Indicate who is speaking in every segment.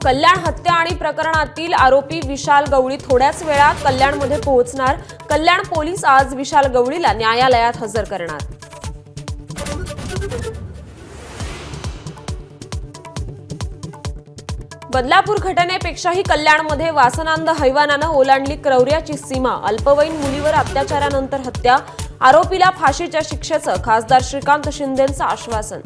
Speaker 1: कल्याण हत्या आणि प्रकरणातील आरोपी विशाल गवळी थोड्याच वेळात कल्याणमध्ये पोहोचणार। कल्याण पोलीस आज विशाल गवळीला न्यायालयात हजर करणार। बदलापूर घटनेपेक्षाही कल्याणमध्ये वासनांध हैवानानं ओलांडली क्रौर्याची सीमा। अल्पवयीन मुलीवर अत्याचारानंतर हत्या, आरोपीला फाशीच्या शिक्षेचं खासदार श्रीकांत शिंदेंचं आश्वासन।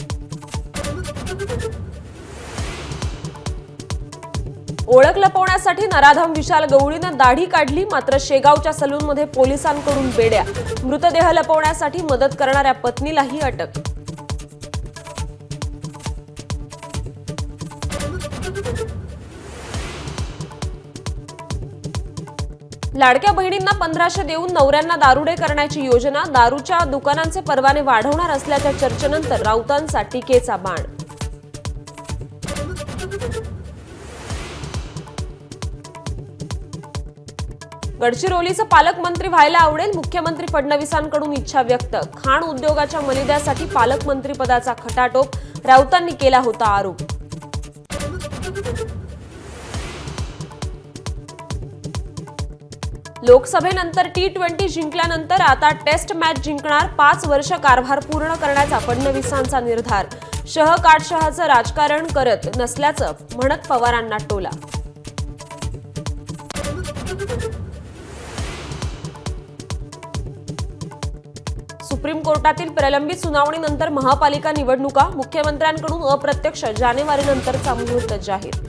Speaker 1: ओळख लपवण्यासाठी नराधम विशाल गवळीनं दाढी काढली, मात्र शेगावच्या सलूनमध्ये पोलिसांकडून बेड्या। मृतदेह लपवण्यासाठी मदत करणाऱ्या पत्नीलाही अटक। लाडक्या बहिणींना 1500 देऊन नवऱ्यांना दारुडे करण्याची योजना। दारूच्या दुकानांचे परवाने वाढवणार असल्याच्या चर्चेनंतर राऊतांचा टीकेचा बाण। गडचिरोलीचं पालकमंत्री व्हायला आवडेल, मुख्यमंत्री फडणवीसांकडून इच्छा व्यक्त। खाण उद्योगाच्या मलिद्यासाठी पालकमंत्री पदाचा खटाटोप, राऊतांनी केला होता आरोप। लोकसभेनंतर T20 जिंकल्यानंतर आता टेस्ट मॅच जिंकणार। 5 वर्ष कारभार पूर्ण करण्याचा फडणवीसांचा निर्धार। शह काटशहाचं राजकारण करत नसल्याचं म्हणत पवारांना टोला। सुप्रीम कोर्टातील प्रलंबित सुनावणीनंतर महापालिका निवडणुका, मुख्यमंत्र्यांकडून अप्रत्यक्ष जानेवारीनंतरचा मुहूर्त जाहीर।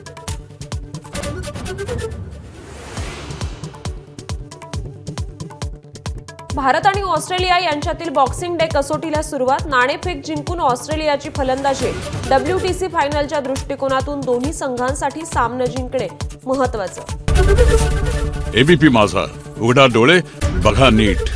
Speaker 1: भारत आणि ऑस्ट्रेलिया यांच्यातील बॉक्सिंग डे कसोटीला सुरुवात। नाणेफेक जिंकून ऑस्ट्रेलियाची फलंदाजी। WTC फायनलच्या दृष्टिकोनातून दोन्ही संघांसाठी सामना जिंकणे महत्त्वाचं।
Speaker 2: एबीपी माझा, उघडा डोळे बघा नीट।